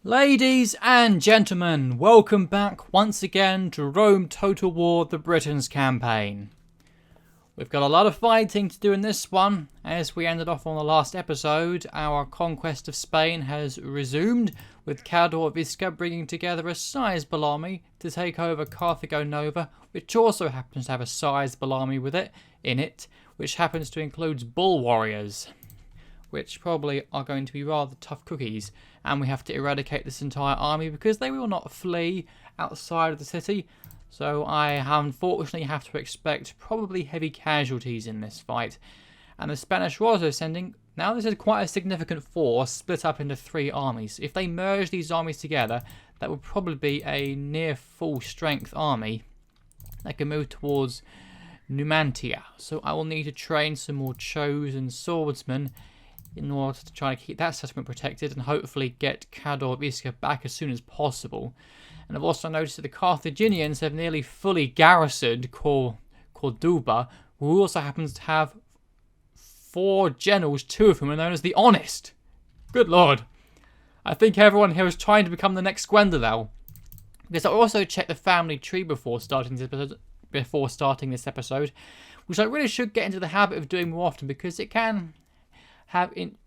Ladies and gentlemen, welcome back once again to Rome Total War the Britons campaign. We've got a lot of fighting to do in this one. As we ended off on the last episode, our conquest of Spain has resumed, with Cador Visca bringing together a sizable army to take over Carthago Nova, which also happens to have a sizable army in it, which happens to include bull warriors, which probably are going to be rather tough cookies, and we have to eradicate this entire army because they will not flee outside of the city. So I unfortunately have to expect probably heavy casualties in this fight. And the Spanish were also sending, now this is quite a significant force split up into three armies. If they merge these armies together, that would probably be a near full strength army that can move towards Numantia. So I will need to train some more chosen swordsmen in order to try to keep that settlement protected and hopefully get Cador Visca back as soon as possible. And I've also noticed that the Carthaginians have nearly fully garrisoned Corduba, who also happens to have 4 generals, 2 of whom are known as the Honest. Good lord. I think everyone here is trying to become the next Gwendolau. Because I also checked the family tree before starting this episode, which I really should get into the habit of doing more often because it can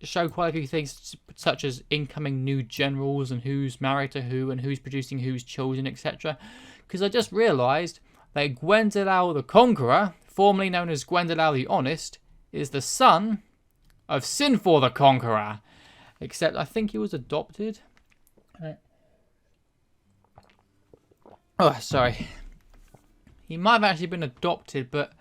show quite a few things, such as incoming new generals and who's married to who and who's producing whose children, etc. Because I just realised that Gwendolau the Conqueror, formerly known as Gwendolau the Honest, is the son of Sinfor the Conqueror. Except I think he was adopted. Oh, sorry. He might have actually been adopted, but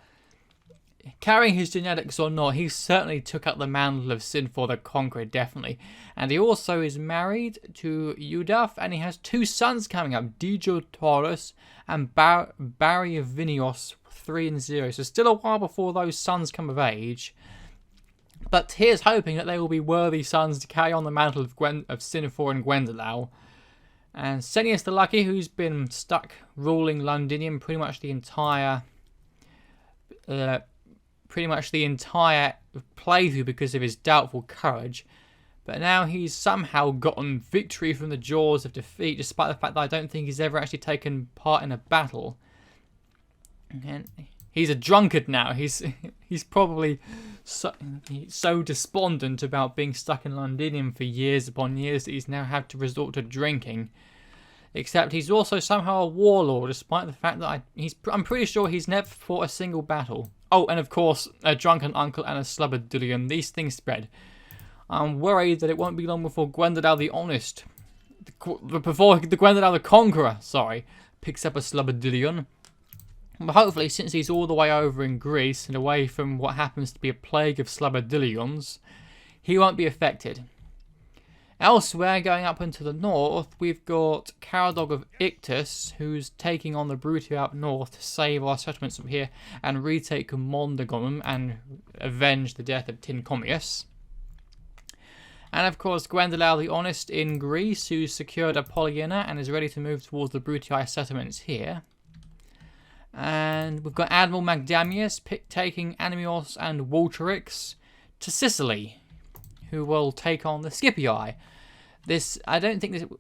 carrying his genetics or not, he certainly took up the mantle of Sinfor the Conqueror, definitely. And he also is married to Eudaf, and he has 2 sons coming up, Dijo Taurus and Barriavinios 3 and 0. So still a while before those sons come of age. But here's hoping that they will be worthy sons to carry on the mantle of Sinfor and Gwendolau. And Senius the Lucky, who's been stuck ruling Londinium pretty much the entire playthrough because of his doubtful courage, but now he's somehow gotten victory from the jaws of defeat, despite the fact that I don't think he's ever actually taken part in a battle. And he's a drunkard now. He's probably so despondent about being stuck in Londinium for years upon years that he's now had to resort to drinking. Except he's also somehow a warlord, despite the fact that I'm pretty sure he's never fought a single battle. Oh, and of course, a drunken uncle and a slubberdillion. These things spread. I'm worried that it won't be long before Gwendolau the Honest, before the Gwendolau the Conqueror, picks up a slubberdillion. But hopefully, since he's all the way over in Greece and away from what happens to be a plague of slubberdillions, he won't be affected. Elsewhere, going up into the north, we've got Caradog of Ictus, who's taking on the Bruti up north to save our settlements up here and retake Mondragonum and avenge the death of Tincomius. And of course, Gwendolau the Honest in Greece, who's secured Apollina and is ready to move towards the Brutii settlements here. And we've got Admiral Magdamius taking Animios and Walterix to Sicily, who will take on the Scipii. We've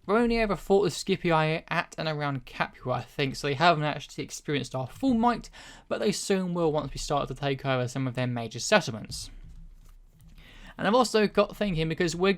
only ever fought the Scipii at and around Capua, I think, so they haven't actually experienced our full might, but they soon will once we start to take over some of their major settlements. And I've also got thinking, because we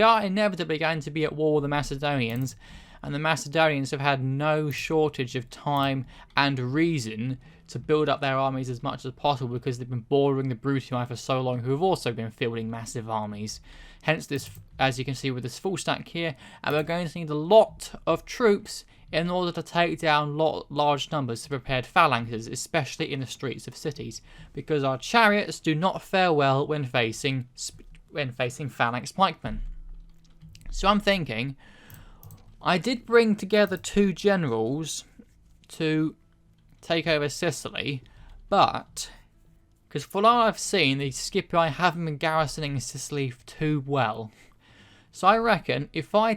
are inevitably going to be at war with the Macedonians, and the Macedonians have had no shortage of time and reason to build up their armies as much as possible because they've been bordering the Brutii for so long, who have also been fielding massive armies. Hence this, as you can see with this full stack here, and we're going to need a lot of troops in order to take down large numbers of prepared phalanxes, especially in the streets of cities, because our chariots do not fare well when facing phalanx pikemen. So I'm thinking, I did bring together 2 generals to take over Sicily, but because from what I've seen, the Scipii haven't been garrisoning Sicily too well. So I reckon if I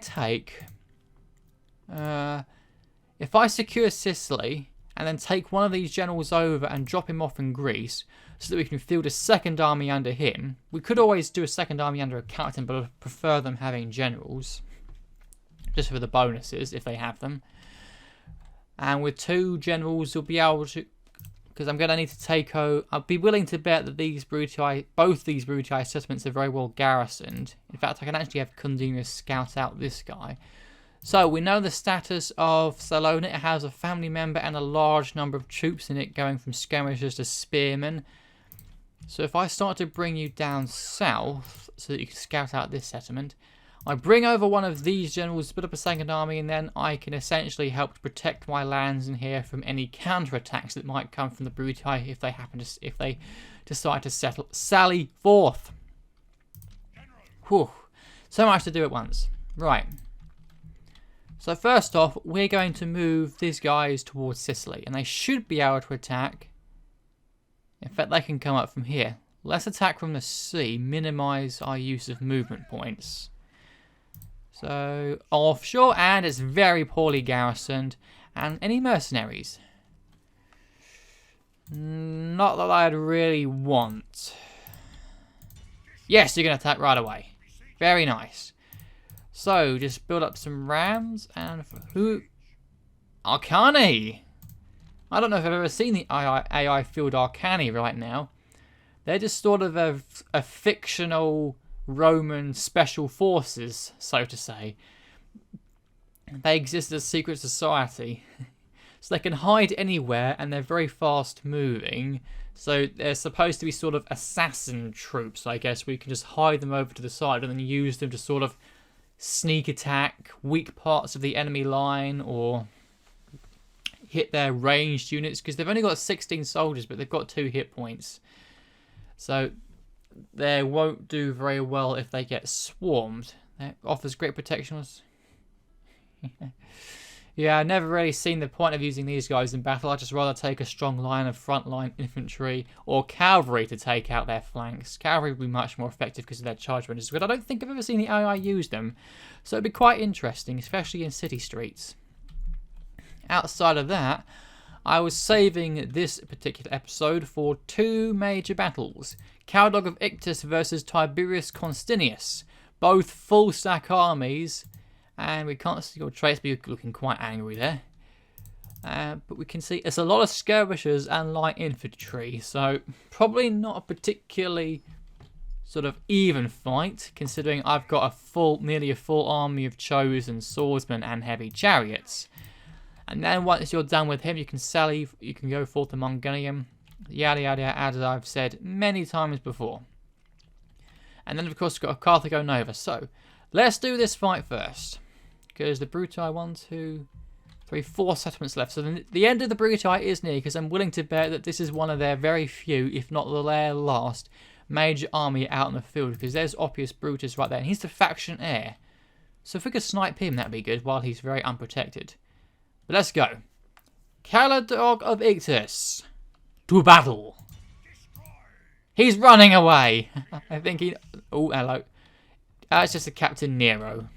secure Sicily and then take one of these generals over and drop him off in Greece so that we can field a second army under him. We could always do a second army under a captain, but I prefer them having generals. just for the bonuses if they have them. And with 2 generals, you'll be able to, because I'm going to need to take over. I'll be willing to bet that both these Brutii settlements are very well garrisoned. In fact, I can actually have Kundina scout out this guy. So we know the status of Salona. It has a family member and a large number of troops in it, going from skirmishers to spearmen. So if I start to bring you down south so that you can scout out this settlement, I bring over one of these generals, split up a second army, and then I can essentially help to protect my lands in here from any counterattacks that might come from the Brutii if they decide to sally forth. Whew. So much to do at once. Right. So first off, we're going to move these guys towards Sicily, and they should be able to attack. In fact, they can come up from here. Let's attack from the sea, minimise our use of movement points. So, offshore, and it's very poorly garrisoned. And any mercenaries? Not that I'd really want. Yes, you're going to attack right away. Very nice. So, just build up some rams, and for who? Arcani! I don't know if I've ever seen the AI field Arcani right now. They're just sort of a fictional Roman special forces, so to say. They exist as a secret society. So they can hide anywhere, and they're very fast moving. So they're supposed to be sort of assassin troops, I guess. We can just hide them over to the side and then use them to sort of sneak attack weak parts of the enemy line, or hit their ranged units, because they've only got 16 soldiers, but they've got 2 hit points. So they won't do very well if they get swarmed. That offers great protection. Yeah, I've never really seen the point of using these guys in battle. I'd just rather take a strong line of frontline infantry or cavalry to take out their flanks. Cavalry would be much more effective because of their charge bonuses, but I don't think I've ever seen the AI use them. So it'd be quite interesting, especially in city streets. Outside of that, I was saving this particular episode for 2 major battles. Cowdog of Ictus versus Tiberius Constinius. Both full stack armies. And we can't see your traits, but you're looking quite angry there. But we can see it's a lot of skirmishers and light infantry. So probably not a particularly sort of even fight, considering I've got nearly a full army of chosen swordsmen and heavy chariots. And then once you're done with him, you can go forth to Mongolium, yada yada yada, as I've said many times before. And then of course we've got a Carthago Nova. So let's do this fight first, because the Brutii 1, 2, 3, 4 settlements left. So the end of the Brutii is near, because I'm willing to bet that this is one of their very few, if not their last, major army out in the field, because there's Oppius Brutus right there, and he's the faction heir. So if we could snipe him, that'd be good, while he's very unprotected. But let's go. Cowdog of Ictus. To battle. He's running away. I think he... Oh, hello. It's just a Captain Nero.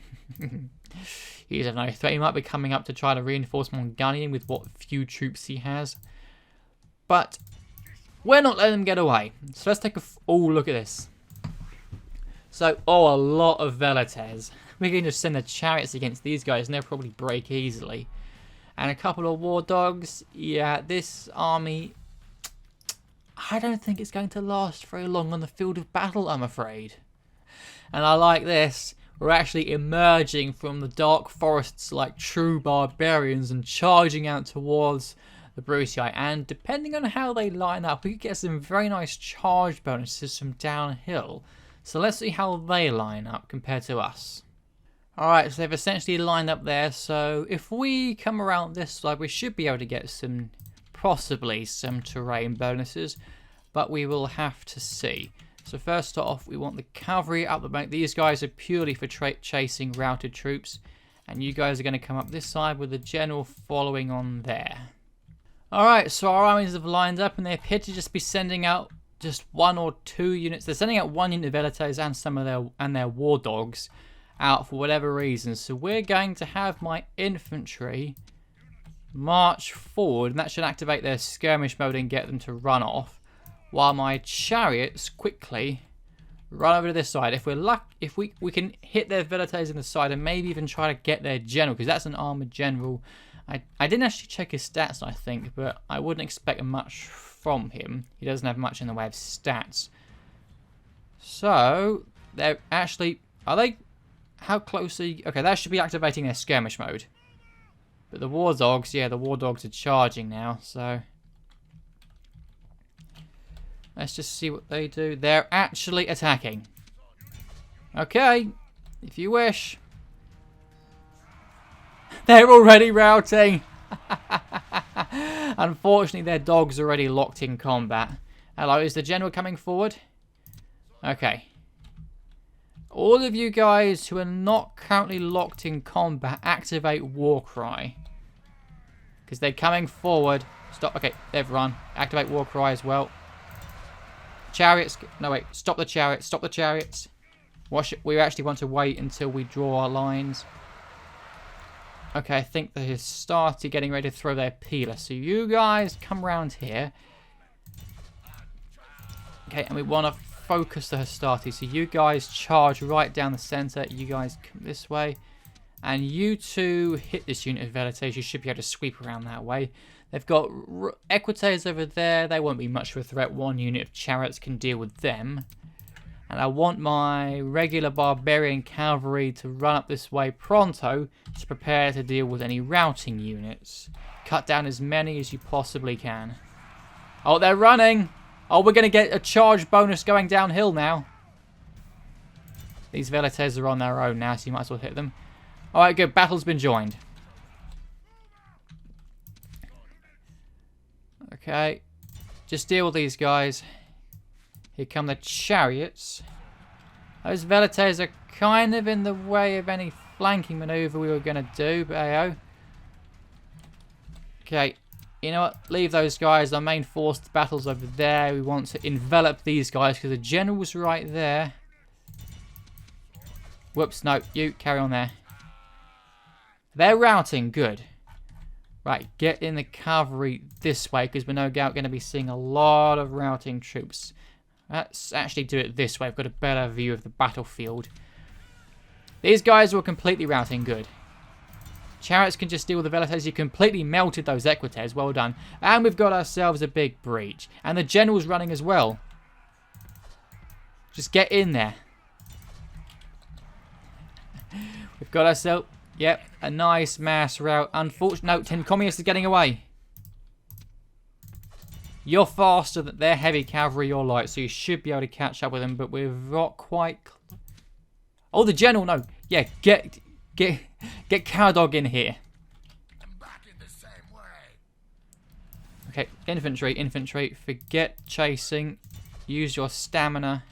He's a no threat. He might be coming up to try to reinforce Mongolian with what few troops he has. But we're not letting him get away. So let's take a... Oh, look at this. So, a lot of Velites. We can just send the chariots against these guys and they'll probably break easily. And a couple of war dogs. Yeah, this army, I don't think it's going to last very long on the field of battle, I'm afraid. And I like this. We're actually emerging from the dark forests like true barbarians and charging out towards the Brutii. And depending on how they line up, we could get some very nice charge bonuses from downhill. So let's see how they line up compared to us. Alright, so they've essentially lined up there, so if we come around this side, we should be able to get possibly some terrain bonuses, but we will have to see. So first off, we want the cavalry up the bank. These guys are purely for chasing routed troops, and you guys are going to come up this side with the general following on there. Alright, so our armies have lined up, and they appear to just be sending out just 1 or 2 units. They're sending out 1 unit of Velites and some of their war dogs out for whatever reason. So we're going to have my infantry march forward, and that should activate their skirmish mode and get them to run off, while my chariots quickly Run over to this side. If we're if we can hit their velites in the side and maybe even try to get their general, because that's an armored general. I didn't actually check his stats, I think, but I wouldn't expect much from him. He doesn't have much in the way of stats. So, they're actually... Are they... How close are you... Okay, that should be activating their skirmish mode. But the war dogs, yeah, the war dogs are charging now, so... Let's just see what they do. They're actually attacking. Okay, if you wish. They're already routing. Unfortunately, their dog's already locked in combat. Hello, is the general coming forward? Okay. All of you guys who are not currently locked in combat, activate war cry. Because they're coming forward. Stop. Okay, they've run. Activate war cry as well. Chariots. No, wait. Stop the chariots. Stop the chariots. We actually want to wait until we draw our lines. Okay, I think they have started getting ready to throw their peeler. So you guys come around here. Okay, and we want to focus the Hastati. So you guys charge right down the center. You guys come this way. And you two hit this unit of velites. You should be able to sweep around that way. They've got equites over there. They won't be much of a threat. One unit of chariots can deal with them. And I want my regular barbarian cavalry to run up this way pronto to prepare to deal with any routing units. Cut down as many as you possibly can. Oh, they're running! Oh, we're going to get a charge bonus going downhill now. These velites are on their own now, so you might as well hit them. Alright, good. Battle's been joined. Okay. Just deal with these guys. Here come the chariots. Those velites are kind of in the way of any flanking maneuver we were going to do, but hey-oh. Okay, you know what? Leave those guys. Our main force battle's over there. We want to envelop these guys because the general's right there. Whoops, no. You, carry on there. They're routing. Good. Right, get in the cavalry this way because we're no doubt going to be seeing a lot of routing troops. Let's actually do it this way. I've got a better view of the battlefield. These guys were completely routing. Good. Chariots can just deal with the velites. You completely melted those equites. Well done. And we've got ourselves a big breach. And the general's running as well. Just get in there. We've got ourselves... Yep, a nice mass rout. Unfortunately, no, 10 communists are getting away. You're faster than their heavy cavalry, you're light, so you should be able to catch up with them, but we're not quite... Oh, the general, no. Yeah, get Cowdog in here. Okay, infantry, forget chasing. Use your stamina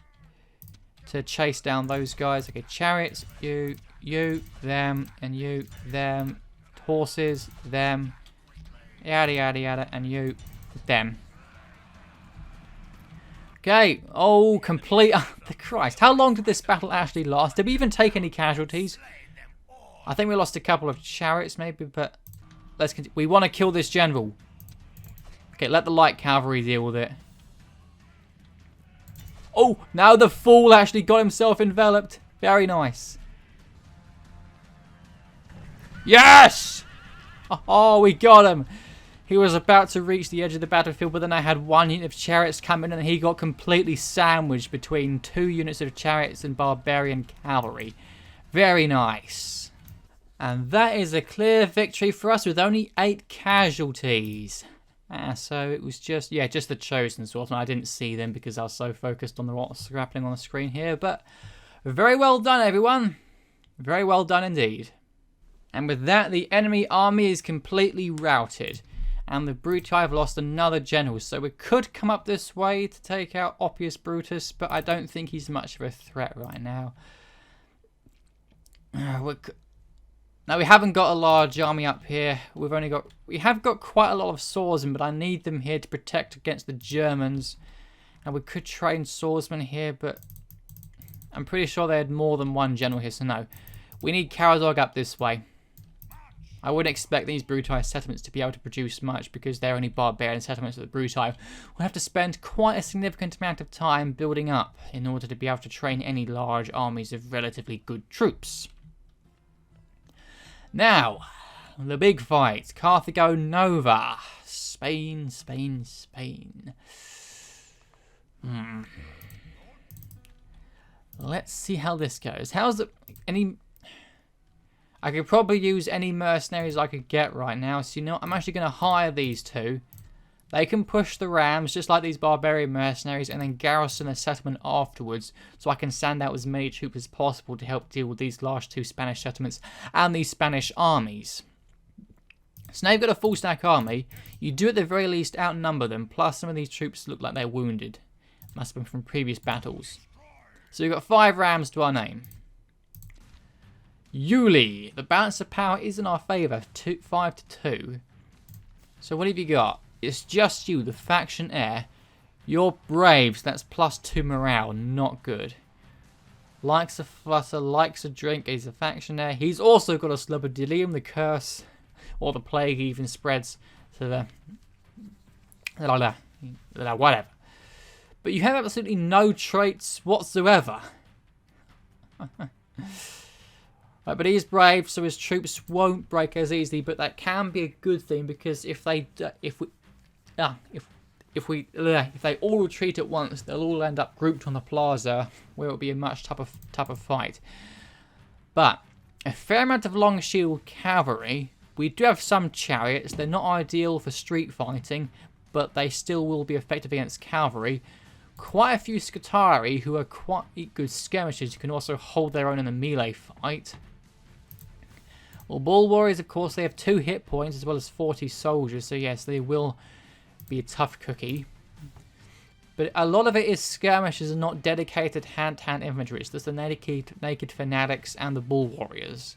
to chase down those guys. Okay, chariots, you, them, and you, them. Horses, them. Yada, yada, yada, and you, them. Okay, oh, complete... The Christ, how long did this battle actually last? Did we even take any casualties? I think we lost a couple of chariots, maybe, but... Let's continue. We want to kill this general. Okay, let the light cavalry deal with it. Oh, now the fool actually got himself enveloped. Very nice. Yes! Oh, we got him. He was about to reach the edge of the battlefield, but then I had one unit of chariots come in and he got completely sandwiched between 2 units of chariots and barbarian cavalry. Very nice. And that is a clear victory for us with only 8 casualties. So it was just the chosen swordsmen. I didn't see them because I was so focused on what's happening on the screen here. But very well done, everyone. Very well done indeed. And with that, the enemy army is completely routed. And the Bruti have lost another general. So we could come up this way to take out Oppius Brutus, but I don't think he's much of a threat right now. Now, we haven't got a large army up here. We have got quite a lot of swordsmen, but I need them here to protect against the Germans. And we could train swordsmen here, but I'm pretty sure they had more than one general here, so no. We need Caradog up this way. I wouldn't expect these Brutai settlements to be able to produce much because they're only barbarian settlements that the Brutai will have to spend quite a significant amount of time building up in order to be able to train any large armies of relatively good troops. Now, the big fight. Carthago Nova. Spain, Spain, Spain. Let's see how this goes. How's it? I could probably use any mercenaries I could get right now. So you know what? I'm actually going to hire these two. They can push the rams just like these barbarian mercenaries and then garrison a settlement afterwards. So I can send out as many troops as possible to help deal with these last two Spanish settlements and these Spanish armies. So now you've got a full stack army. You do at the very least outnumber them. Plus some of these troops look like they're wounded. Must have been from previous battles. So we've got 5 rams to our name. Yuli, the balance of power is in our favour, 5 to 2. So what have you got? It's just you, the faction heir. You're brave, so that's +2 morale, not good. Likes a flutter, likes a drink, he's a faction heir. He's also got a Slobodilium, the curse, or the plague even spreads to the... whatever. But you have absolutely no traits whatsoever. Right, but he's brave, so his troops won't break as easily. But that can be a good thing because if they all retreat at once, they'll all end up grouped on the plaza, where it'll be a much tougher fight. But a fair amount of long shield cavalry. We do have some chariots. They're not ideal for street fighting, but they still will be effective against cavalry. Quite a few Scutari who are quite good skirmishers who can also hold their own in a melee fight. Well, Bull Warriors, of course, they have 2 hit points as well as 40 soldiers, so yes, they will be a tough cookie. But a lot of it is skirmishers and not dedicated hand-to-hand infantry. It's just the naked fanatics and the Bull Warriors.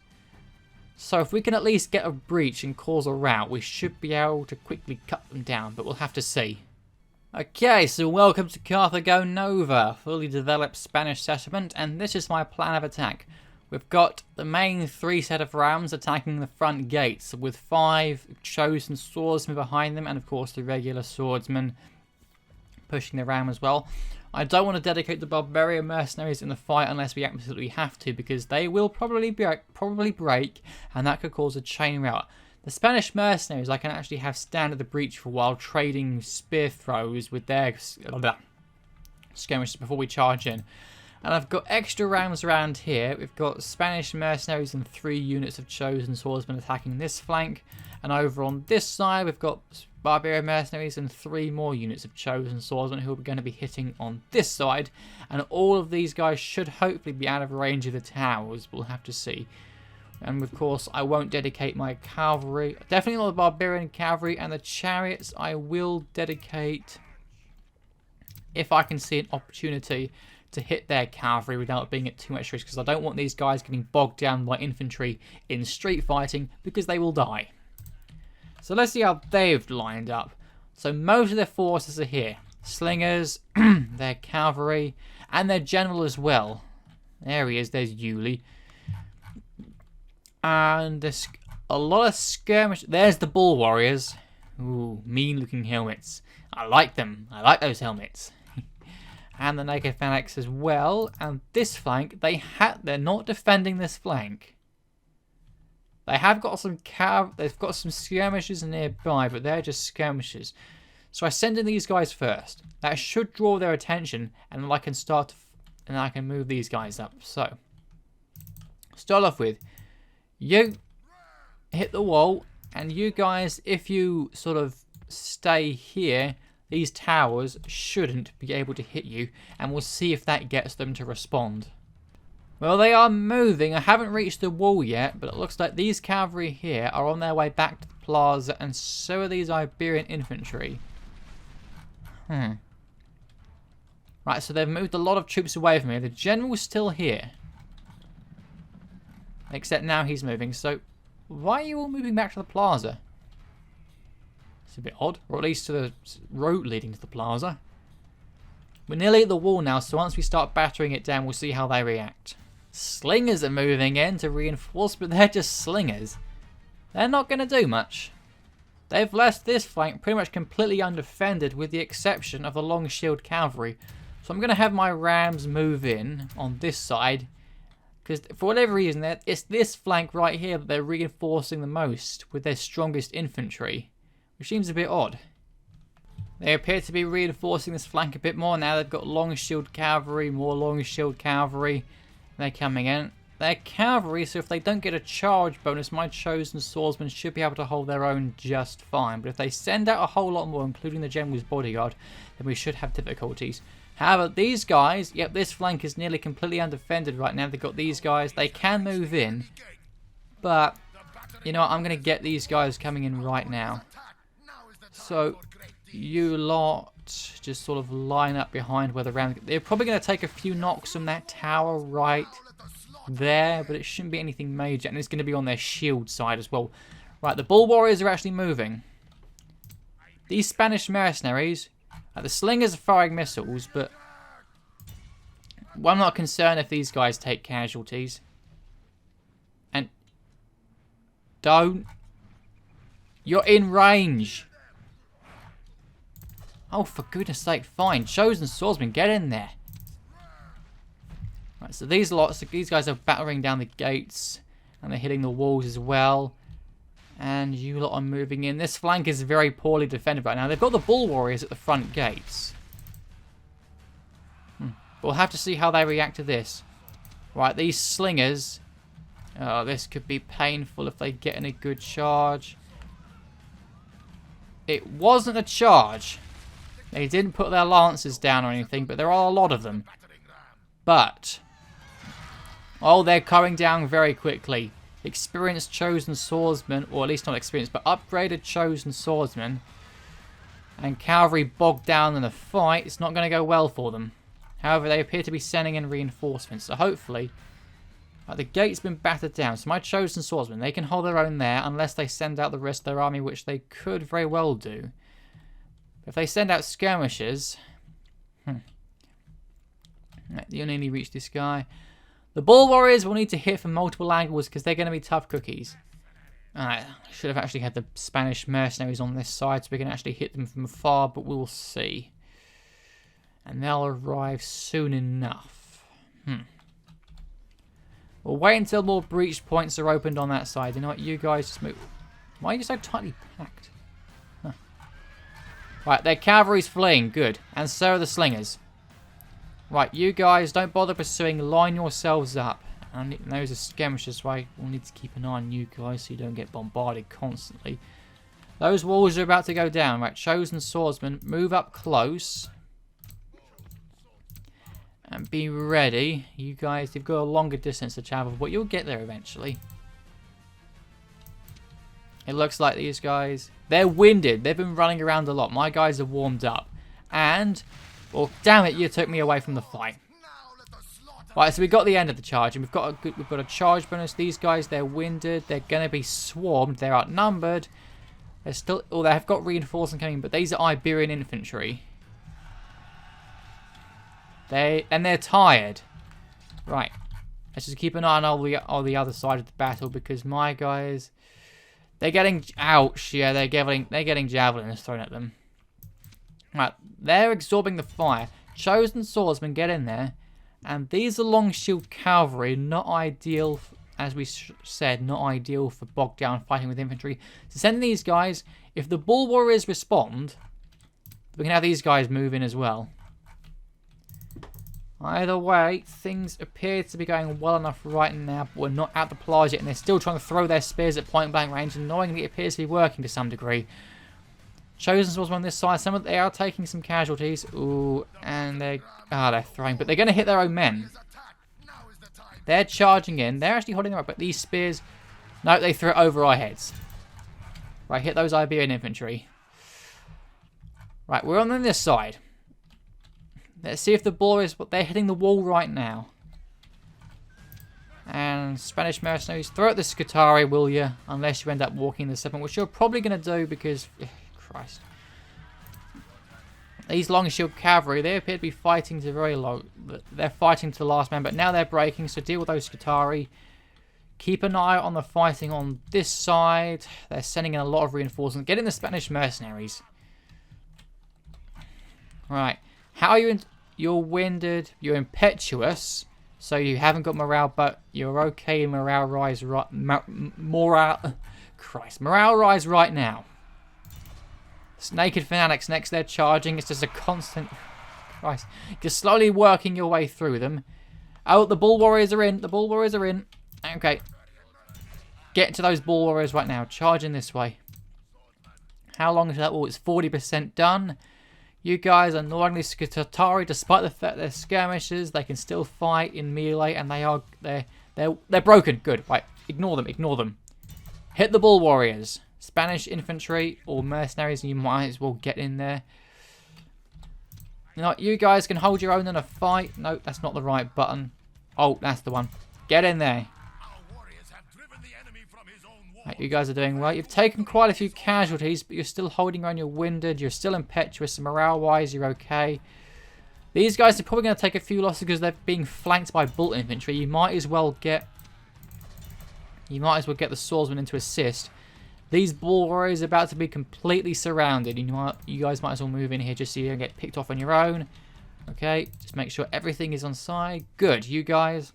So if we can at least get a breach and cause a rout, we should be able to quickly cut them down, but we'll have to see. Okay, so welcome to Carthago Nova, fully developed Spanish settlement, and this is my plan of attack. We've got the main 3 set of rams attacking the front gates, with 5 chosen swordsmen behind them, and of course the regular swordsmen pushing the ram as well. I don't want to dedicate the barbarian mercenaries in the fight unless we absolutely have to, because they will probably break, and that could cause a chain rout. The Spanish mercenaries I can actually have stand at the breach for a while, trading spear throws with their skirmishers before we charge in. And I've got extra rams around here. We've got Spanish mercenaries and 3 units of chosen swordsmen attacking this flank. And over on this side, we've got barbarian mercenaries and 3 more units of chosen swordsmen who are going to be hitting on this side. And all of these guys should hopefully be out of range of the towers. We'll have to see. And of course, I won't dedicate my cavalry. Definitely not the barbarian cavalry. And the chariots I will dedicate if I can see an opportunity to hit their cavalry without being at too much risk, because I don't want these guys getting bogged down by infantry in street fighting, because they will die. So let's see how they've lined up. So most of their forces are here. Slingers, their cavalry, and their general as well. There he is, there's Yuli. And there's a lot of skirmish. There's the Bull Warriors. Ooh, mean looking helmets. I like them. I like those helmets. And the naked fanatics as well. And this flank, they're not defending this flank. They have got some they've got some skirmishers nearby, but they're just skirmishers. So I send in these guys first. That should draw their attention, and then I can and I can move these guys up. So start off with you hit the wall, and you guys, if you sort of stay here, these towers shouldn't be able to hit you, and we'll see if that gets them to respond. Well, they are moving. I haven't reached the wall yet, but it looks like these cavalry here are on their way back to the plaza, and so are these Iberian infantry. Right, so they've moved a lot of troops away from here. The general's still here. Except now he's moving, so why are you all moving back to the plaza? It's a bit odd, or at least to the road leading to the plaza. We're nearly at the wall now, so once we start battering it down, we'll see how they react. Slingers are moving in to reinforce, but they're just slingers. they're not going to do much. They've left this flank pretty much completely undefended with the exception of the long shield cavalry. So I'm going to have my rams move in on this side. Because for whatever reason, it's this flank right here that they're reinforcing the most with their strongest infantry. Which seems a bit odd. They appear to be reinforcing this flank a bit more now. They've got long shield cavalry, more long shield cavalry. They're coming in. They're cavalry, so if they don't get a charge bonus, my chosen swordsmen should be able to hold their own just fine. But if they send out a whole lot more, including the general's bodyguard, then we should have difficulties. However, these guys, yep, this flank is nearly completely undefended right now. They've got these guys. They can move in. But, you know what, I'm going to get these guys coming in right now. So, you lot just sort of line up behind where the round... They're probably going to take a few knocks from that tower right there, but it shouldn't be anything major, and it's going to be on their shield side as well. Right, the bull warriors are actually moving. These Spanish mercenaries, the slingers are firing missiles, but I'm not concerned if these guys take casualties. And don't. You're in range. Oh, for goodness sake, fine. Chosen swordsman, get in there. Right, so these guys are battering down the gates, and they're hitting the walls as well. And you lot are moving in. This flank is very poorly defended right now. They've got the bull warriors at the front gates. We'll have to see how they react to this. Right, these slingers. Oh, this could be painful if they get in a good charge. It wasn't a charge. They didn't put their lances down or anything, but there are a lot of them. But, oh, they're coming down very quickly. Experienced chosen swordsmen, or at least not experienced, but upgraded chosen swordsmen, and cavalry bogged down in a fight, it's not going to go well for them. However, they appear to be sending in reinforcements, so hopefully, the gate's been battered down. So my chosen swordsmen, they can hold their own there, unless they send out the rest of their army, which they could very well do. If they send out skirmishers, you nearly reach this guy. The bull warriors will need to hit from multiple angles because they're going to be tough cookies. I should have actually had the Spanish mercenaries on this side so we can actually hit them from afar, but we'll see. And they'll arrive soon enough. We'll wait until more breach points are opened on that side. You know what, you guys just move. Why are you so tightly packed? Right, their cavalry's fleeing. Good. And so are the slingers. Right, you guys, don't bother pursuing. Line yourselves up. And those are skirmishers, so we'll need to keep an eye on you guys so you don't get bombarded constantly. Those walls are about to go down. Right, chosen swordsmen, move up close. And be ready. You guys, you've got a longer distance to travel, but you'll get there eventually. It looks like these guys, they're winded. They've been running around a lot. My guys are warmed up. And, well, damn it, you took me away from the fight. Right, so we got the end of the charge, and we've got a charge bonus. These guys, they're winded. They're going to be swarmed. They're outnumbered. They're still, oh, they have got reinforcements coming, but these are Iberian infantry. They're tired. Right, let's just keep an eye on all the other side of the battle because my guys. They're getting... Ouch, yeah, they're getting javelins thrown at them. Right, they're absorbing the fire. Chosen swordsmen get in there. And these are long shield cavalry, not ideal, as we said, not ideal for bogged down fighting with infantry. So send these guys. If the bull warriors respond, we can have these guys move in as well. Either way, things appear to be going well enough right now, but we're not at the plaza yet, and they're still trying to throw their spears at point-blank range, and annoyingly it appears to be working to some degree. Chosen swordsmen on this side, they are taking some casualties. Ooh, and they're throwing, but they're going to hit their own men. They're charging in, they're actually holding them up, but these spears, no, they threw it over our heads. Right, hit those Iberian infantry. Right, we're on this side. Let's see if the ball is... They're hitting the wall right now. And Spanish mercenaries, throw out the Scutari, will you? Unless you end up walking the 7, which you're probably going to do because... Christ. These long shield cavalry, they appear to be fighting to very low... They're fighting to the last man, but now they're breaking, so deal with those Scutari. Keep an eye on the fighting on this side. They're sending in a lot of reinforcements. Get in the Spanish mercenaries. Right. How are you? You're winded. You're impetuous. So you haven't got morale, but you're okay. Morale rise right. Morale rise right now. Naked fanatics next. They're charging. It's just a constant. Christ. You're slowly working your way through them. Oh, the bull warriors are in. The bull warriors are in. Okay. Get to those bull warriors right now. Charging this way. How long is that? Oh, it's 40% done. You guys are not only Scutari, despite the fact they're skirmishers, they can still fight in melee, and they're broken. Good. Right. Ignore them. Ignore them. Hit the bull warriors. Spanish infantry or mercenaries, you might as well get in there. No, you guys can hold your own in a fight. No, that's not the right button. Oh, that's the one. Get in there. Right, you guys are doing well. You've taken quite a few casualties, but you're still holding on. You're winded. You're still impetuous. Morale-wise, you're okay. These guys are probably going to take a few losses because they're being flanked by bolt infantry. You might as well get the swordsman in to assist. These bull warriors are about to be completely surrounded. You guys might as well move in here just so you don't get picked off on your own. Okay, just make sure everything is on side. Good, you guys.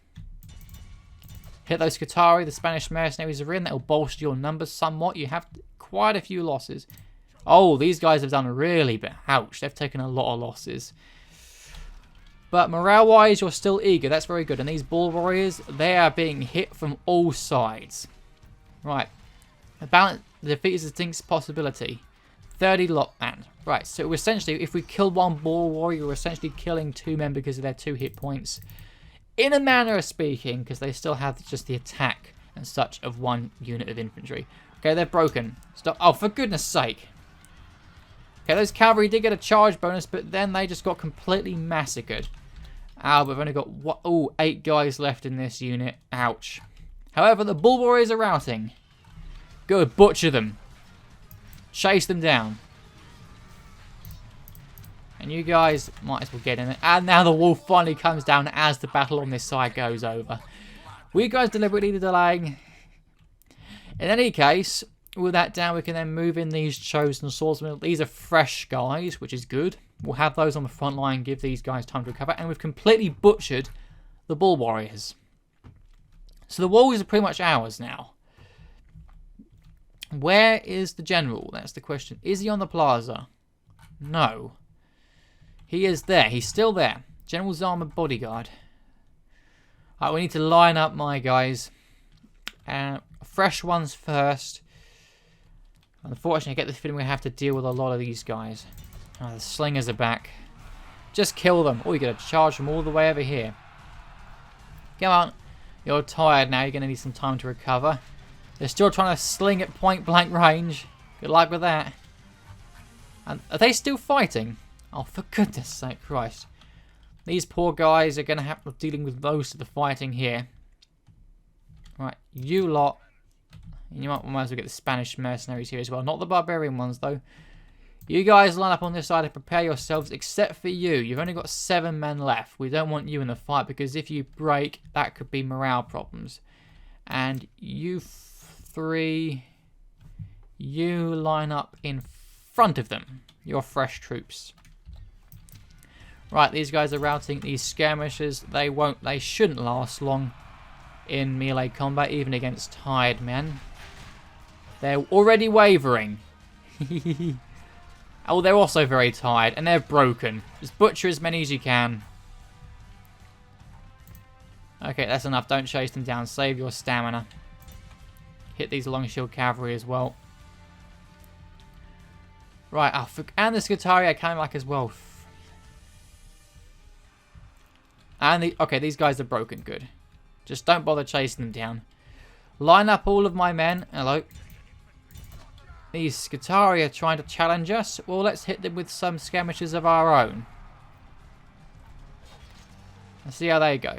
Hit those Scutari. The Spanish mercenaries are in. That will bolster your numbers somewhat. You have quite a few losses. Oh, these guys have done really bad. Ouch, they've taken a lot of losses. But morale-wise, you're still eager. That's very good. And these bull warriors, they are being hit from all sides. Right. The defeat is a distinct possibility. 30 lot man. Right, so essentially, if we kill one bull warrior, we're essentially killing 2 men because of their 2 hit points. In a manner of speaking, because they still have just the attack and such of 1 unit of infantry. Okay, they're broken. Stop. Oh, for goodness sake. Okay, those cavalry did get a charge bonus, but then they just got completely massacred. Ow, we've only got 8 guys left in this unit. Ouch. However, the bull warriors are routing. Good, butcher them. Chase them down. And you guys might as well get in it. And now the wall finally comes down as the battle on this side goes over. We guys deliberately delaying. In any case, with that down, we can then move in these chosen swordsmen. These are fresh guys, which is good. We'll have those on the front line, give these guys time to recover. And we've completely butchered the bull warriors. So the walls are pretty much ours now. Where is the general? That's the question. Is he on the plaza? No. He is there. He's still there. General's armored bodyguard. Alright, we need to line up, my guys. Fresh ones first. Unfortunately, I get the feeling we have to deal with a lot of these guys. Oh, the slingers are back. Just kill them. Oh, you got to charge them all the way over here. Come on. You're tired now. You're going to need some time to recover. They're still trying to sling at point blank range. Good luck with that. And are they still fighting? Oh, for goodness sake, Christ. These poor guys are going to have to dealing with most of the fighting here. Right, you lot. And you might as well get the Spanish mercenaries here as well. Not the barbarian ones, though. You guys line up on this side and prepare yourselves, except for you. You've only got 7 men left. We don't want you in the fight, because if you break, that could be morale problems. And you 3, you line up in front of them. You're fresh troops. Right, these guys are routing these skirmishers. They shouldn't last long in melee combat, even against tired men. They're already wavering. Oh, they're also very tired, and they're broken. Just butcher as many as you can. Okay, that's enough. Don't chase them down. Save your stamina. Hit these long shield cavalry as well. Right, and the Scutari I kind of like as well. And okay, these guys are broken. Good. Just don't bother chasing them down. Line up all of my men. Hello. These Scutari are trying to challenge us. Well, let's hit them with some skirmishes of our own. Let's see how they go.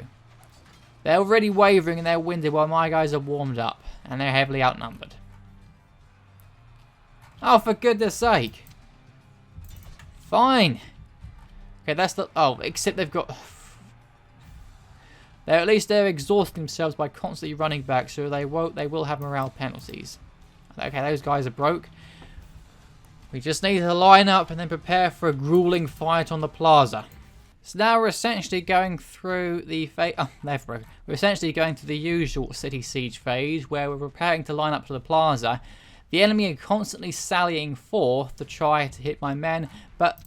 They're already wavering and they're winded while my guys are warmed up. And they're heavily outnumbered. Oh, for goodness sake. Fine. Okay, that's the... Oh, except they've got... At least they're exhausting themselves by constantly running back, so they will have morale penalties. Okay, those guys are broke. We just need to line up and then prepare for a grueling fight on the plaza. So now we're essentially going through the we're essentially going through the usual city siege phase where we're preparing to line up to the plaza. The enemy are constantly sallying forth to try to hit my men, but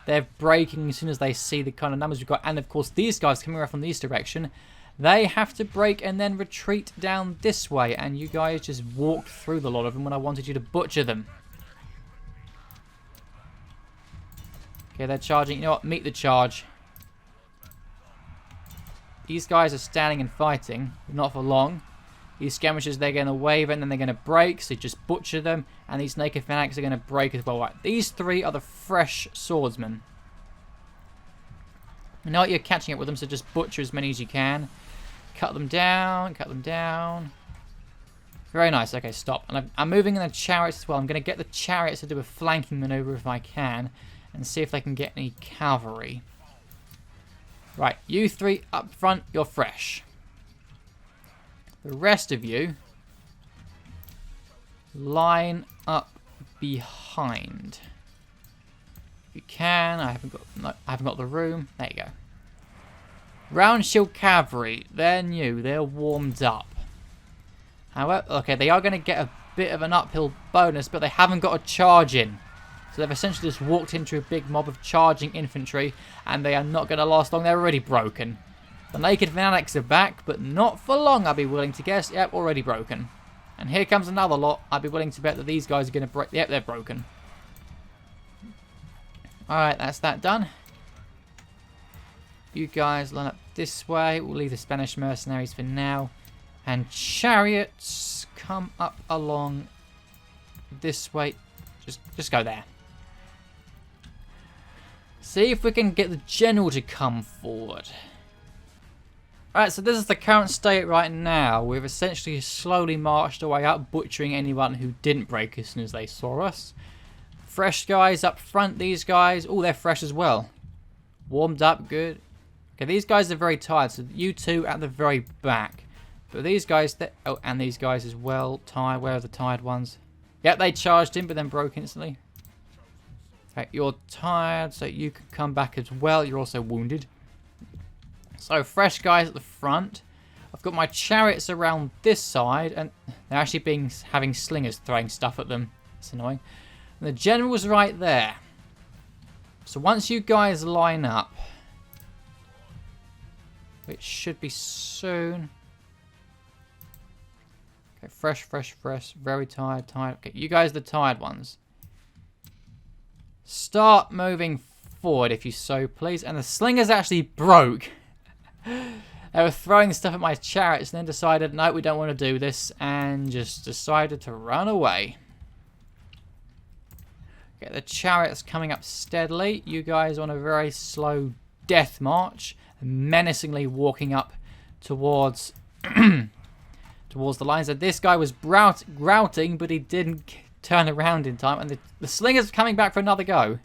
they're breaking as soon as they see the kind of numbers we've got. And of course, these guys coming around from this direction, they have to break and then retreat down this way. And you guys just walked through the lot of them when I wanted you to butcher them. Okay, they're charging. You know what? Meet the charge. These guys are standing and fighting. Not for long. These skirmishers, they're going to wave and then they're going to break. So just butcher them. And these naked fanatics are going to break as well. Right, these three are the fresh swordsmen. You know what? You're catching up with them. So just butcher as many as you can. Cut them down. Cut them down. Very nice. Okay, stop. And I'm moving in the chariots as well. I'm going to get the chariots to do a flanking maneuver if I can. And see if they can get any cavalry. Right, you three up front, you're fresh. The rest of you line up behind. If you can, I haven't got the room. There you go. Round shield cavalry, they're new, they're warmed up. However, okay, they are going to get a bit of an uphill bonus, but they haven't got a charge in. So they've essentially just walked into a big mob of charging infantry, and they are not going to last long. They're already broken. The naked fanatics are back, but not for long, I'd be willing to guess. Yep, already broken. And here comes another lot. I'd be willing to bet that these guys are going to break. Yep, they're broken. Alright, that's that done. You guys line up this way. We'll leave the Spanish mercenaries for now. And chariots come up along this way. Just go there. See if we can get the general to come forward. Alright, so this is the current state right now. We've essentially slowly marched our way up, butchering anyone who didn't break as soon as they saw us. Fresh guys up front, these guys, oh, they're fresh as well. Warmed up, good. Okay, these guys are very tired, so you two at the very back. But these guys, oh, and these guys as well, tired. Where are the tired ones? Yep, they charged in, but then broke instantly. Okay, you're tired, so you can come back as well. You're also wounded. So, fresh guys at the front. I've got my chariots around this side, and they're actually having slingers throwing stuff at them. It's annoying. And the general's right there. So, once you guys line up, which should be soon. Okay, fresh. Very tired. Okay, you guys are the tired ones. Start moving forward, if you so please. And the slingers actually broke. They were throwing stuff at my chariots and then decided, no, we don't want to do this. And just decided to run away. Okay, the chariot's coming up steadily. You guys on a very slow death march. Menacingly walking up towards towards the lines. And this guy was grouting, but he didn't turn around in time. And the slingers coming back for another go.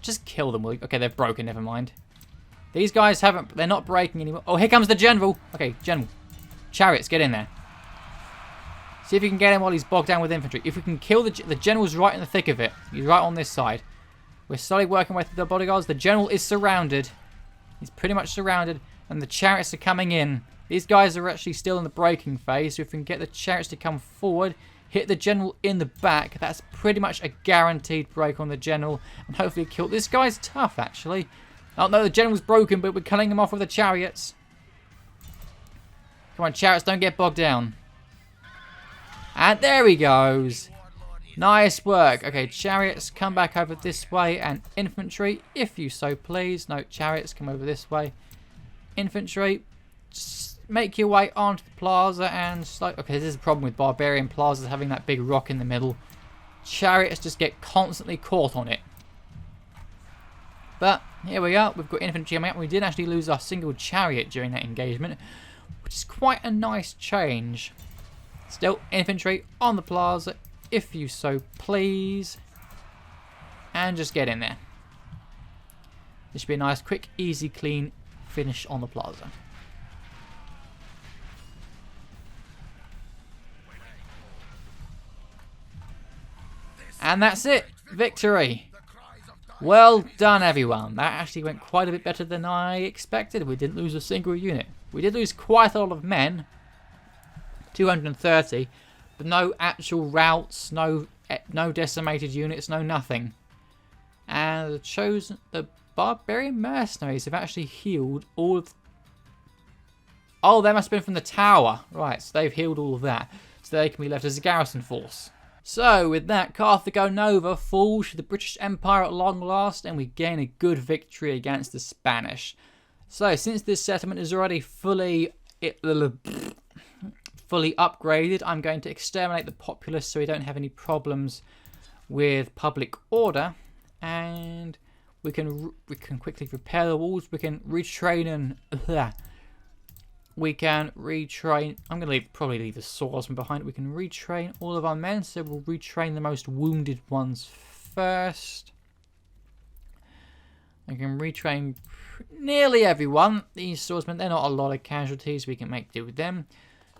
Just kill them, will you? Okay, they're broken, never mind. These guys they're not breaking anymore. Oh, here comes the general. Okay, general. Chariots, get in there. See if you can get him while he's bogged down with infantry. If we can kill the general's right in the thick of it. He's right on this side. We're slowly working with the bodyguards. The general is surrounded. He's pretty much surrounded. And the chariots are coming in. These guys are actually still in the breaking phase. So if we can get the chariots to come forward, hit the general in the back, that's pretty much a guaranteed break on the general. And hopefully kill. This guy's tough, actually. Oh no, the general's broken, but we're cutting him off with the chariots. Come on, chariots, don't get bogged down. And there he goes. Nice work. Okay, chariots, come back over this way. And infantry, if you so please. No, chariots, come over this way. Infantry, just make your way onto the plaza and okay, this is a problem with barbarian plazas having that big rock in the middle. Chariots just get constantly caught on it. But here we are. We've got infantry coming up. We did actually lose our single chariot during that engagement, which is quite a nice change. Still, infantry on the plaza, if you so please. And just get in there. This should be a nice, quick, easy, clean finish on the plaza. And that's it. Victory. Well done, everyone. That actually went quite a bit better than I expected. We didn't lose a single unit. We did lose quite a lot of men. 230. But no actual routes, no decimated units, no nothing. And the barbarian mercenaries have actually healed all of... Oh, they must have been from the tower. Right, so they've healed all of that. So they can be left as a garrison force. So, with that, Carthago Nova falls to the British Empire at long last, and we gain a good victory against the Spanish. So, since this settlement is already fully upgraded, I'm going to exterminate the populace so we don't have any problems with public order. And we can quickly repair the walls. We can retrain and... We can retrain... I'm going to probably leave the swordsman behind. We can retrain all of our men. So we'll retrain the most wounded ones first. I can retrain nearly everyone. These swordsmen, they're not a lot of casualties. We can make do with them.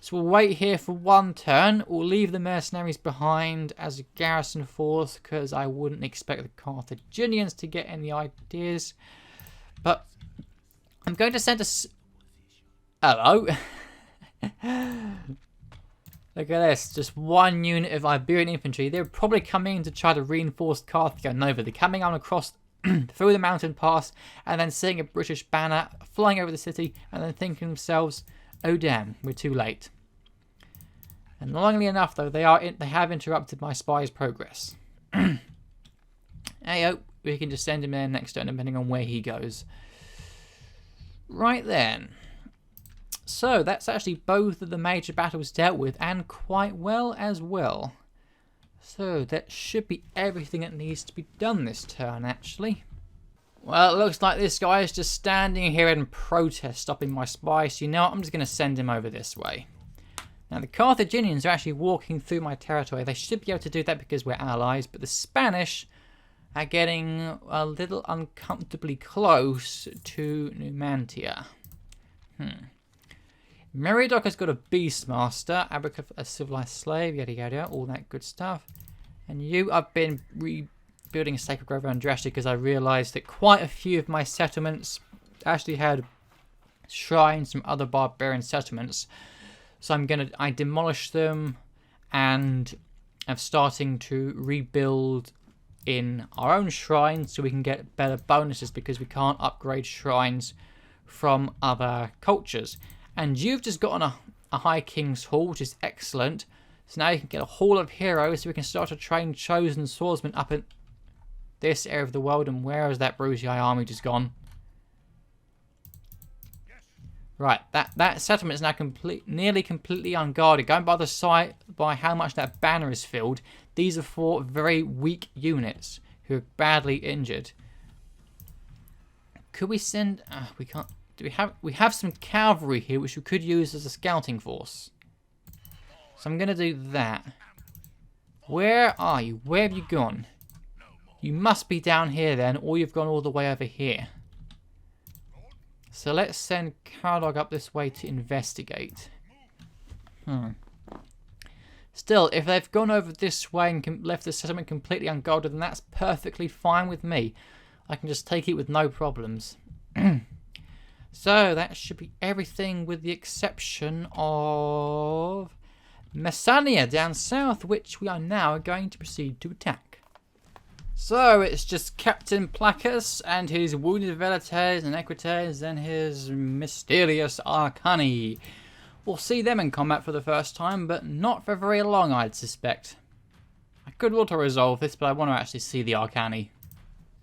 So we'll wait here for one turn. We'll leave the mercenaries behind as a garrison force because I wouldn't expect the Carthaginians to get any ideas. But I'm going to send a... Hello. Look at this. Just one unit of Iberian infantry. They're probably coming in to try to reinforce Carthago Nova. They're coming on across through the mountain pass and then seeing a British banner flying over the city and then thinking to themselves, oh damn, we're too late. And annoyingly enough though, they have interrupted my spy's progress. Hey, we can just send him there next turn depending on where he goes. Right then. So that's actually both of the major battles dealt with, and quite well as well. So that should be everything that needs to be done this turn, actually. Well, it looks like this guy is just standing here in protest, stopping my spy. So you know what? I'm just going to send him over this way. Now the Carthaginians are actually walking through my territory. They should be able to do that because we're allies, but the Spanish are getting a little uncomfortably close to Numantia. Meriadoc has got a Beastmaster, Abaca a civilized slave, yada yada, all that good stuff. And you, I've been rebuilding a Sacred Grove around Drashti because I realised that quite a few of my settlements actually had shrines from other barbarian settlements. So I demolished them and I'm starting to rebuild in our own shrines so we can get better bonuses because we can't upgrade shrines from other cultures. And you've just gotten a High King's Hall, which is excellent. So now you can get a Hall of Heroes, so we can start to train chosen swordsmen up in this area of the world. And where has that Brucei army just gone? Right, that settlement is now nearly completely unguarded. Going by the site, by how much that banner is filled, these are 4 very weak units who are badly injured. Could we send... we can't... We have some cavalry here which we could use as a scouting force. So I'm going to do that. Where are you? Where have you gone? You must be down here then, or you've gone all the way over here. So let's send Cardog up this way to investigate. Still, if they've gone over this way and left the settlement completely unguarded, then that's perfectly fine with me. I can just take it with no problems. So that should be everything with the exception of Messania down south, which we are now going to proceed to attack. So it's just Captain Placus and his wounded velites and equites and his mysterious arcani. We'll see them in combat for the first time, but not for very long, I'd suspect. I could auto-resolve this, but I want to actually see the arcani.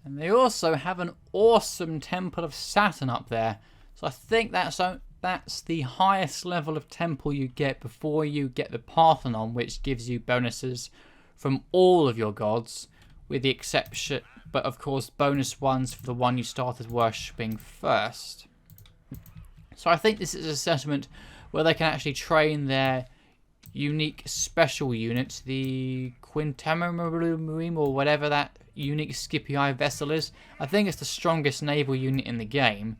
And they also have an awesome Temple of Saturn up there. So I think that's the highest level of temple you get before you get the Parthenon, which gives you bonuses from all of your gods, with the exception, but of course bonus ones for the one you started worshipping first. So I think this is a settlement where they can actually train their unique special units, the Quintamarine or whatever that unique Scipii vessel is. I think it's the strongest naval unit in the game,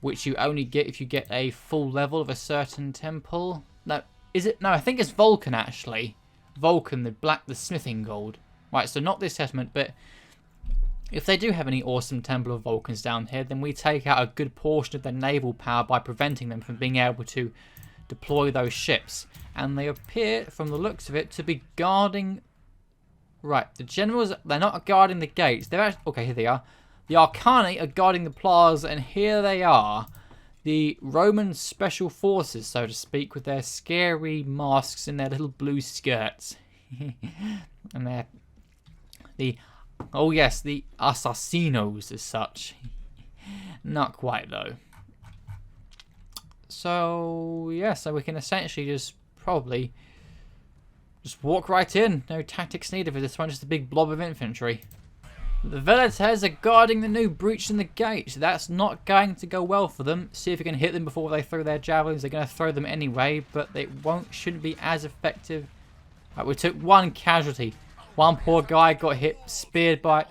which you only get if you get a full level of a certain temple. No, is it? No, I think it's Vulcan actually. Vulcan, the smithing gold. Right, so not this settlement, but if they do have any awesome Temple of Vulcans down here, then we take out a good portion of their naval power by preventing them from being able to deploy those ships. And they appear, from the looks of it, to be guarding... Right, the generals, they're not guarding the gates. They're actually... Okay, here they are. The Arcani are guarding the plaza, and here they are. The Roman special forces, so to speak, with their scary masks and their little blue skirts. And they're... Oh yes, the assassinos as such. Not quite though. So yeah, so we can essentially just probably just walk right in. No tactics needed for this one, just a big blob of infantry. The Velites are guarding the new breach in the gate. So that's not going to go well for them. See if you can hit them before they throw their javelins. They're going to throw them anyway, but they shouldn't be as effective. Right, we took one casualty. One poor guy got skewered by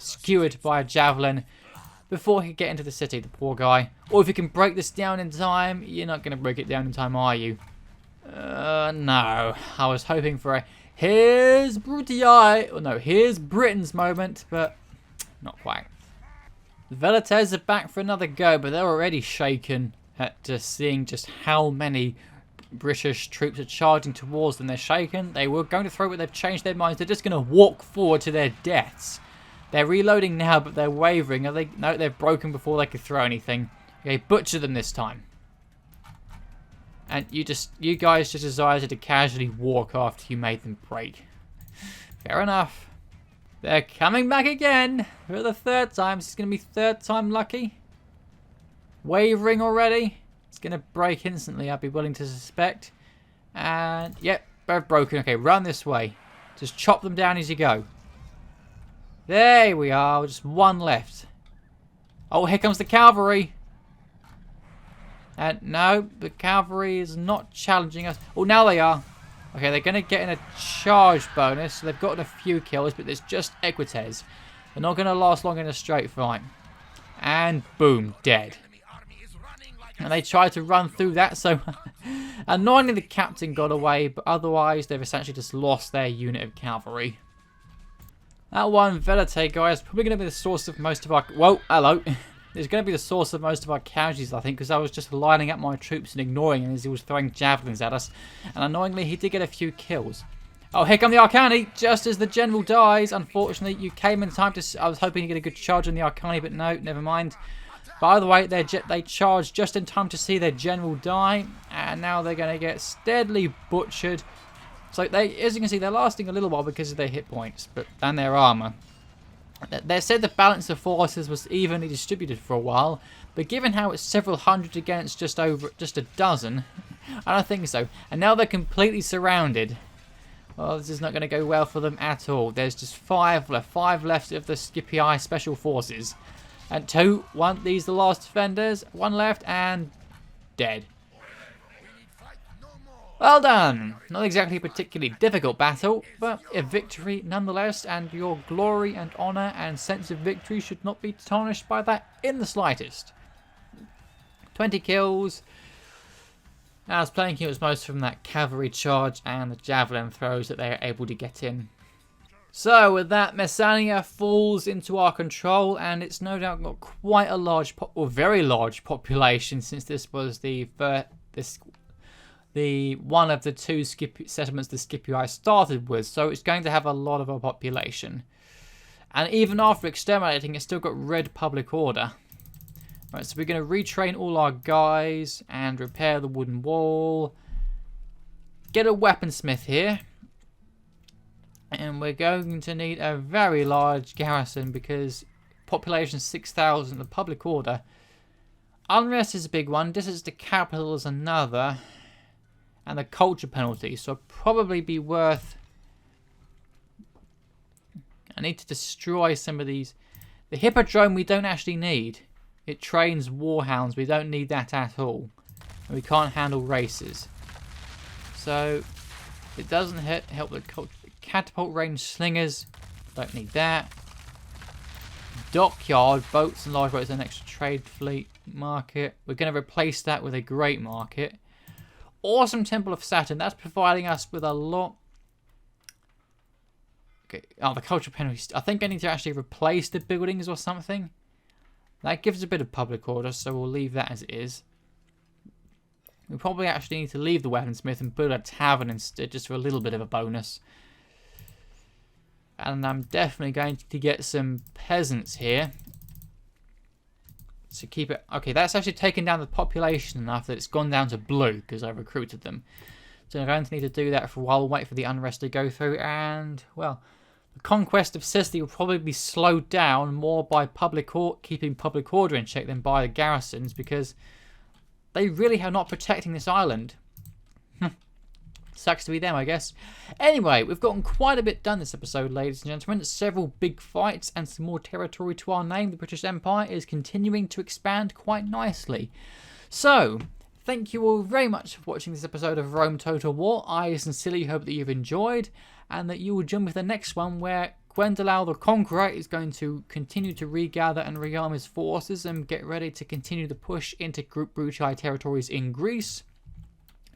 a javelin before he could get into the city, the poor guy. Or if you can break this down in time, you're not going to break it down in time, are you? No. I was hoping for a here's Brutii, or no, here's Britons moment, but not quite. The Velites are back for another go, but they're already shaken at just seeing just how many British troops are charging towards them. They're shaken. They were going to throw, but they've changed their minds. They're just going to walk forward to their deaths. They're reloading now, but they're wavering. Are they? No, they've broken before they could throw anything. Okay, butcher them this time. And you guys just decided to casually walk after you made them break. Fair enough. They're coming back again for the third time. This is going to be third time lucky. Wavering already. It's going to break instantly, I'd be willing to suspect. And, yep, both broken. Okay, run this way. Just chop them down as you go. There we are. Just one left. Oh, here comes the cavalry. And no, the cavalry is not challenging us. Oh, now they are. Okay, they're going to get in a charge bonus. So they've gotten a few kills, but there's just Equites. They're not going to last long in a straight fight. And boom, dead. And they tried to run through that, so annoyingly the captain got away, but otherwise they've essentially just lost their unit of cavalry. That one Velite guy is probably going to be the source of most of our... Whoa, hello. It's going to be the source of most of our casualties, I think, because I was just lining up my troops and ignoring him as he was throwing javelins at us. And annoyingly, he did get a few kills. Oh, here come the Arcani, just as the general dies. Unfortunately, you came in time to... I was hoping to get a good charge on the Arcani, but no, never mind. By the way, they charged just in time to see their general die, and now they're going to get steadily butchered. So, as you can see, they're lasting a little while because of their hit points and their armor. They said the balance of forces was evenly distributed for a while, but given how it's several hundred against just a dozen, I don't think so. And now they're completely surrounded. Well, this is not going to go well for them at all. There's just five left of the Scipii special forces. And these are the last defenders. One left and dead. Well done. Not exactly a particularly difficult battle, but a victory nonetheless. And your glory and honour and sense of victory should not be tarnished by that in the slightest. 20 kills. I was playing kills most from that cavalry charge and the javelin throws that they are able to get in. So with that, Messania falls into our control, and it's no doubt got quite a large, very large population, since this was the one of the two settlements the Scipii started with. So it's going to have a lot of a population, and even after exterminating, it's still got red public order. Right, so we're going to retrain all our guys and repair the wooden wall. Get a weaponsmith here. And we're going to need a very large garrison because population 6,000, the public order. Unrest is a big one. This is the capital is another. And the culture penalty. So it'll probably be worth... I need to destroy some of these. The hippodrome we don't actually need. It trains warhounds. We don't need that at all. And we can't handle races. So it doesn't help the culture. Catapult range slingers, don't need that. dockyard, boats and large boats, an extra trade fleet market. We're going to replace that with a great market. Awesome Temple of Saturn. That's providing us with a lot. Okay. Oh, the cultural penalty. I think I need to actually replace the buildings or something. That gives a bit of public order, so we'll leave that as it is. We probably actually need to leave the weaponsmith and build a tavern instead, just for a little bit of a bonus. And I'm definitely going to get some peasants here. So keep it... Okay, that's actually taken down the population enough that it's gone down to blue because I recruited them. So I'm going to need to do that for a while, wait for the unrest to go through. And, well, the conquest of Sicily will probably be slowed down more by keeping public order in check than by the garrisons, because they really are not protecting this island. Sucks to be them, I guess. Anyway, we've gotten quite a bit done this episode, ladies and gentlemen. Several big fights and some more territory to our name. The British Empire is continuing to expand quite nicely. So, thank you all very much for watching this episode of Rome Total War. I sincerely hope that you've enjoyed, and that you will join me for the next one, where Gwendolau the Conqueror is going to continue to regather and rearm his forces and get ready to continue the push into Group Brutii territories in Greece.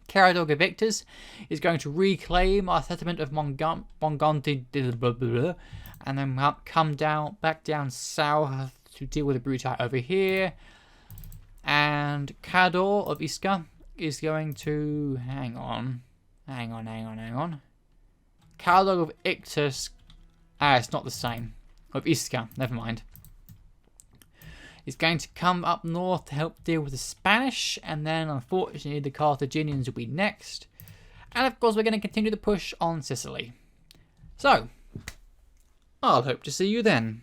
Caradog Evictus is going to reclaim our settlement of Mongonti, and then come back down south to deal with the Brutii over here. And Cador of Isca is going to... Hang on. Cador of Ictus... it's not the same. Of Isca, never mind. Is going to come up north to help deal with the Spanish, and then unfortunately the Carthaginians will be next. And of course we're going to continue the push on Sicily. So, I'll hope to see you then.